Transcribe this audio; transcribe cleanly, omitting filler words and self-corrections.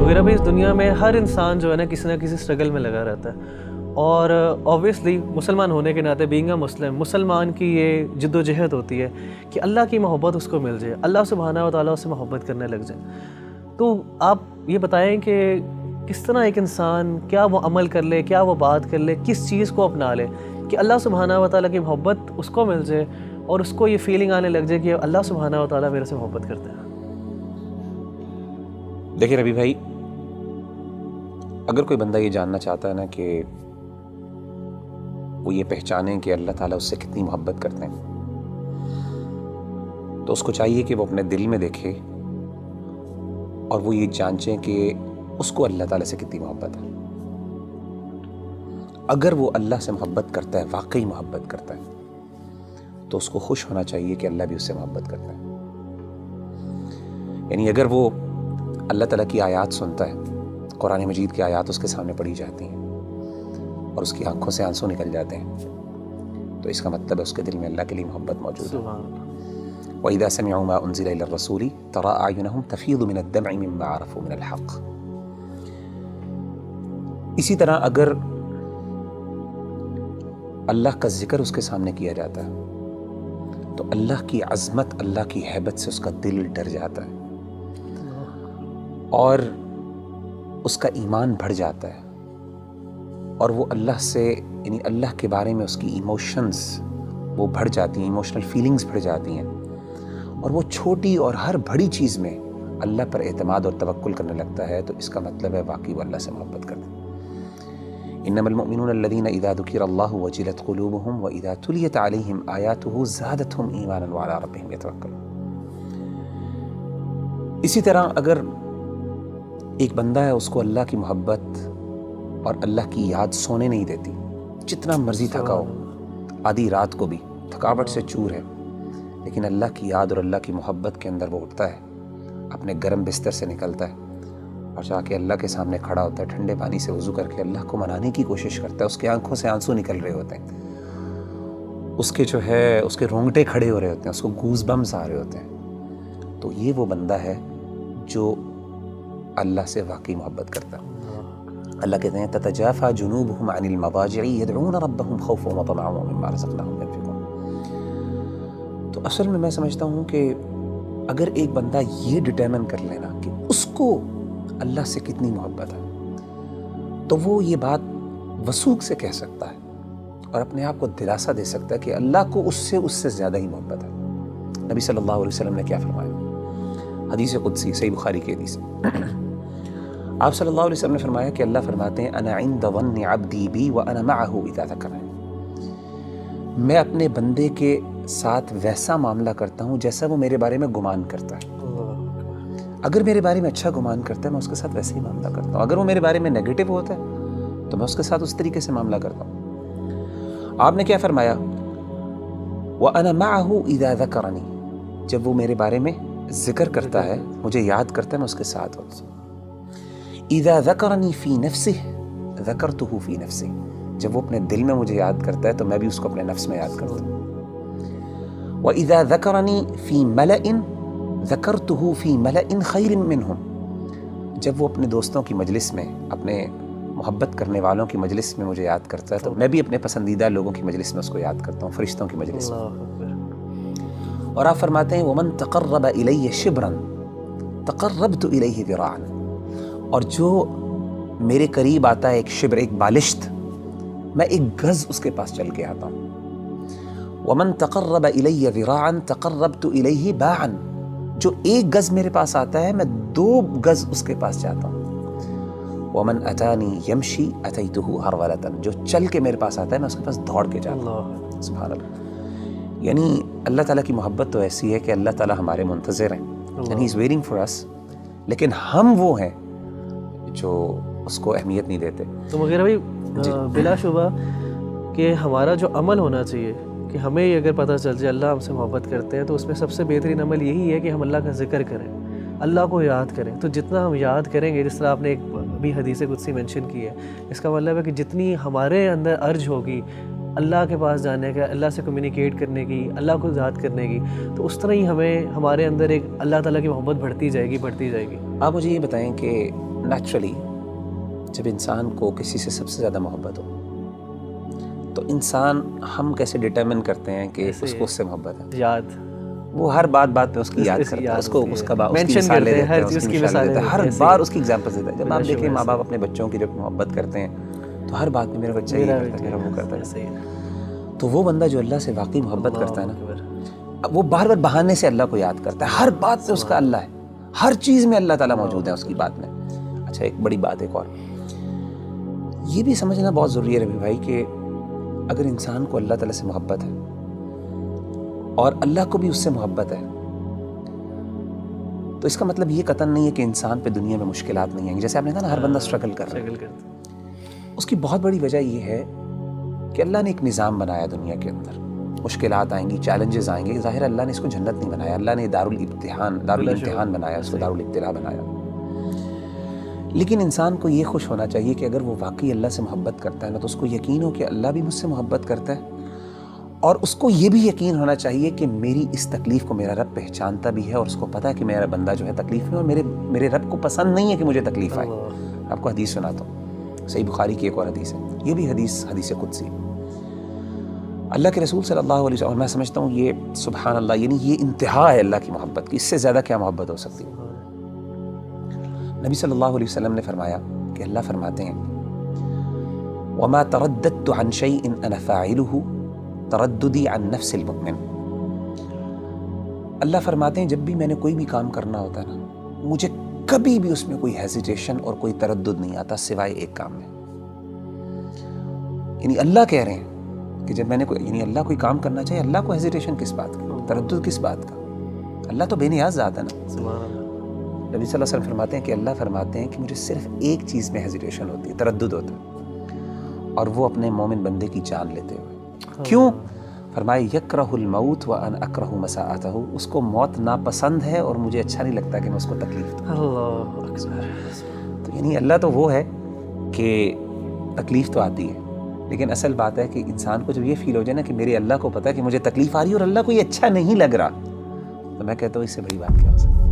مغیرہ بھائی، اس دنیا میں ہر انسان جو ہے نا کسی اسٹرگل میں لگا رہتا ہے، اور اوبویسلی مسلمان ہونے کے ناطے بینگ اے مسلمان کی یہ جد و جہد ہوتی ہے کہ اللہ کی محبت اس کو مل جائے، اللہ سبحانہ و تعالیٰ اس سے محبت کرنے لگ جائے۔ تو آپ یہ بتائیں کہ کس طرح ایک انسان کیا وہ عمل کر لے، کیا وہ بات کر لے، کس چیز کو اپنا لے کہ اللہ سبحانہ و تعالیٰ کی محبت اس کو مل جائے اور اس کو یہ فیلنگ آنے لگ جائے کہ اللہ سبحانہ و تعالیٰ میرے سے محبت کرتے ہیں۔ دیکھیں ربی بھائی، اگر کوئی بندہ یہ جاننا چاہتا ہے نا کہ وہ یہ پہچانے کہ اللہ تعالیٰ اس سے کتنی محبت کرتے ہیں، تو اس کو چاہیے کہ وہ اپنے دل میں دیکھے اور وہ یہ جانچیں کہ اس کو اللہ تعالیٰ سے کتنی محبت ہے۔ اگر وہ اللہ سے محبت کرتا ہے، واقعی محبت کرتا ہے، تو اس کو خوش ہونا چاہیے کہ اللہ بھی اس سے محبت کرتا ہے۔ یعنی اگر وہ اللہ تعالیٰ کی آیات سنتا ہے، قرآن مجید کی آیات اس کے سامنے پڑھی جاتی ہیں اور اس کی آنکھوں سے آنسو نکل جاتے ہیں، تو اس کا مطلب ہے اس کے دل میں اللہ کے لیے محبت موجود ہے۔ وَإِذَا سَمِعُوا مَا أُنزِلَ إِلَى الرَّسُولِ تَرَىٰ أَعْيُنَهُمْ تَفِيضُ مِنَ الدَّمْعِ مِمَّا عَرَفُوا مِنَ الْحَقِّ۔ اسی طرح اگر اللہ کا ذکر اس کے سامنے کیا جاتا ہے تو اللہ کی عظمت، اللہ کی ہیبت سے اس کا دل ڈر جاتا ہے اور اس کا ایمان بڑھ جاتا ہے، اور وہ اللہ سے، یعنی اللہ کے بارے میں اس کی ایموشنز وہ بڑھ جاتی ہیں، ایموشنل فیلنگز بڑھ جاتی ہیں، اور وہ چھوٹی اور ہر بڑی چیز میں اللہ پر اعتماد اور توکل کرنے لگتا ہے، تو اس کا مطلب ہے واقعی وہ اللہ سے محبت کرتا ہے۔ انما المؤمنون الذين اذا ذكر الله وجلت قلوبهم واذا تليت عليهم آياته زادتهم ایمانا وعلى ربهم يتوکلون۔ اسی طرح اگر ایک بندہ ہے، اس کو اللہ کی محبت اور اللہ کی یاد سونے نہیں دیتی، جتنا مرضی تھکا ہو، آدھی رات کو بھی تھکاوٹ سے چور ہے، لیکن اللہ کی یاد اور اللہ کی محبت کے اندر وہ اٹھتا ہے، اپنے گرم بستر سے نکلتا ہے اور جا کے اللہ کے سامنے کھڑا ہوتا ہے، ٹھنڈے پانی سے وضو کر کے اللہ کو منانے کی کوشش کرتا ہے، اس کے آنکھوں سے آنسو نکل رہے ہوتے ہیں، اس کے جو ہے اس کے رونگٹے کھڑے ہو رہے ہوتے ہیں، اس کو گوز بمز آ رہے ہوتے ہیں، تو یہ وہ بندہ ہے جو اللہ سے واقعی محبت کرتا ہے۔ اللہ کہتے ہیں تتجافى جنوبهم عن المضاجع يدعون ربهم خوفا وطمعا ومما رزقناهم ينفقون۔ تو اصل میں سمجھتا ہوں کہ اگر ایک بندہ یہ ڈٹرمن کر لینا کہ اس کو اللہ سے کتنی محبت ہے، تو وہ یہ بات وثوق سے کہہ سکتا ہے اور اپنے آپ کو دلاسا دے سکتا ہے کہ اللہ کو اس سے زیادہ ہی محبت ہے۔ نبی صلی اللہ علیہ وسلم نے کیا فرمایا؟ حدیث قدسی، صحیح بخاری کی حدیث، آپ صلی اللہ علیہ وسلم نے فرمایا کہ اللہ فرماتے ہیں انا عند ظن عبدی بی وانا معه اذا ذکرنی، میں اپنے بندے کے ساتھ ویسا معاملہ کرتا ہوں جیسا وہ میرے بارے میں گمان کرتا ہے۔ اگر میرے بارے میں اچھا گمان کرتا ہے میں اس کے ساتھ ویسے ہی معاملہ کرتا ہوں، اگر وہ میرے بارے میں نیگیٹو ہوتا ہے تو میں اس کے ساتھ اس طریقے سے معاملہ کرتا ہوں۔ آپ نے کیا فرمایا؟ وانا معه اذا ذکرنی، جب وہ میرے بارے میں ذکر کرتا ہے، مجھے یاد کرتا ہے، میں اس کے ساتھ ہوتا ہوں۔ اذا ذکرنی فی نفسه ذکرته فی نفسی، جب وہ اپنے دل میں مجھے یاد کرتا ہے تو میں بھی اس کو اپنے نفس میں یاد کرتا ہوں۔ واذا ذکرنی فی ملأ ذکرته فی ملأ خیر منهم، جب وہ اپنے دوستوں کی مجلس میں، اپنے محبت کرنے والوں کی مجلس میں مجھے یاد کرتا ہے تو میں بھی اپنے پسندیدہ لوگوں کی مجلس میں اس کو یاد کرتا ہوں، فرشتوں کی مجلس میں۔ اور آپ فرماتے ہیں ومن تقرب الی شبرا تقربت الیہ ذراعا، اور جو میرے قریب آتا ہے ایک شبر، ایک بالشت، میں ایک گز اس کے پاس چل کے آتا ہوں۔ ومن تقرب الی ذراعا تقربت الیہ باعا، جو ایک گز میرے پاس آتا ہے میں 2 گز اس کے پاس جاتا ہوں۔ ومن اتانی یمشی اتیتہ ہرولۃ، جو چل کے میرے پاس آتا ہے میں اس کے پاس دوڑ کے جاتا ہوں۔ سبحان اللہ۔ یعنی اللہ تعالیٰ کی محبت تو ایسی ہے کہ اللہ تعالیٰ ہمارے منتظر ہیں، and he is waiting for us, لیکن ہم وہ ہیں جو اس کو اہمیت نہیں دیتے۔ تو مغیرہ بھائی، بلا شبہ کہ ہمارا جو عمل ہونا چاہیے کہ ہمیں یہ اگر پتہ چل جائے اللہ ہم سے محبت کرتے ہیں تو اس میں سب سے بہترین عمل یہی ہے کہ ہم اللہ کا ذکر کریں، اللہ کو یاد کریں۔ تو جتنا ہم یاد کریں گے، جس طرح آپ نے ایک بھی حدیث قدسی مینشن کی ہے، اس کا مطلب ہے کہ جتنی ہمارے اندر ارج ہوگی اللہ کے پاس جانے کا، اللہ سے کمیونیکیٹ کرنے کی، اللہ کو یاد کرنے کی، تو اس طرح ہی ہمارے اندر ایک اللہ تعالیٰ کی محبت بڑھتی جائے گی۔ آپ مجھے یہ بتائیں کہ نیچرلی جب انسان کو کسی سے سب سے زیادہ محبت ہو تو انسان ہم کیسے ڈٹرمن کرتے ہیں کہ اس کو اس سے محبت ہے؟ یاد، وہ ہر بات پہ اس کی یاد کرتا ہے، اس کو اس کا مثالیں دیتا ہے، ہر چیز کی مثالیں دیتا ہے، ہر بار اس کی ایگزامپل دیتا ہے. جب آپ دیکھیں ماں باپ اپنے بچوں کی جب محبت کرتے ہیں تو ہر بات میں میرا بچہ یہ کرتا ہے، میرا وہ کرتا ہے. تو وہ بندہ جو اللہ سے واقعی محبت کرتا ہے نا، وہ بار بار بہانے سے اللہ کو یاد کرتا ہے. ہر بات پہ اس کا اللہ ہے، ہر چیز میں اللہ تعالیٰ موجود ہے اس کی بات میں. اچھا ایک بڑی بات ایک اور یہ بھی سمجھنا بہت ضروری ہے ربی بھائی کہ اگر انسان کو اللہ تعالیٰ سے محبت ہے اور اللہ کو بھی اس سے محبت ہے تو اس کا مطلب یہ قطعاً نہیں ہے کہ انسان پہ دنیا میں مشکلات نہیں ہیں. جیسے آپ نے کہا نا ہر بندہ اسٹرگل کر رہا ہے، اس کی بہت بڑی وجہ یہ ہے کہ اللہ نے ایک نظام بنایا دنیا کے اندر. مشکلات آئیں گی، چیلنجز آئیں گے، ظاہر اللہ نے اس کو جنت نہیں بنایا، اللہ نے دارالامتحان بنایا، اس کو دارالابتلاء بنایا. لیکن انسان کو یہ خوش ہونا چاہیے کہ اگر وہ واقعی اللہ سے محبت کرتا ہے نا تو اس کو یقین ہو کہ اللہ بھی مجھ سے محبت کرتا ہے، اور اس کو یہ بھی یقین ہونا چاہیے کہ میری اس تکلیف کو میرا رب پہچانتا بھی ہے اور اس کو پتہ ہے کہ میرا بندہ جو ہے تکلیف میں، اور میرے رب کو پسند نہیں ہے کہ مجھے تکلیف آئے. آپ کو حدیث سناتا ہوں، صحیح بخاری کی ایک اور حدیث ہے، یہ بھی حدیث قدسی. اللہ کے رسول صلی اللہ علیہ وسلم، اور میں سمجھتا ہوں یہ سبحان اللہ، یعنی یہ انتہا ہے اللہ کی محبت کی، اس سے زیادہ کیا محبت ہو سکتی ہے. نبی صلی اللہ علیہ وسلم نے فرمایا کہ اللہ فرماتے ہیں وَمَا تَرَدَّدْتُ عَنْ شَيْءٍ أَنَا فَاعِلُهُ ترددی عن نفس المؤمن. اللہ فرماتے ہیں جب بھی میں نے کوئی بھی کام کرنا ہوتا ہے نا، مجھے کبھی بھی اس میں کوئی ہیزیٹیشن اور کوئی تردد نہیں آتا سوائے ایک کام میں. یعنی اللہ کہہ رہے ہیں کہ جب میں نے یعنی اللہ کوئی کام کرنا چاہیے، اللہ کو ہیزیٹیشن کس بات کا، تردد کس بات کا؟ اللہ تو بے نیاز ذات ہے نا. نبی صلی اللہ علیہ وسلم فرماتے ہیں کہ اللہ فرماتے ہیں کہ مجھے صرف ایک چیز میں ہیزیٹیشن ہوتی ہے، تردد ہوتا ہے، اور وہ اپنے مومن بندے کی جان لیتے ہوئے. کیوں؟ فرمائے یکرہ الموت وانا اکرہ مساءتہ، اس کو موت ناپسند ہے اور مجھے اچھا نہیں لگتا کہ میں اس کو تکلیف دوں. اللہ اکبر. تو یعنی اللہ تو وہ ہے کہ تکلیف تو آتی ہے، لیکن اصل بات ہے کہ انسان کو جب یہ فیل ہو جائے نا کہ میرے اللہ کو پتہ ہے کہ مجھے تکلیف آ رہی ہے اور اللہ کو یہ اچھا نہیں لگ رہا، تو میں کہتا ہوں اس سے بڑی بات کیا ہو سکتی ہے.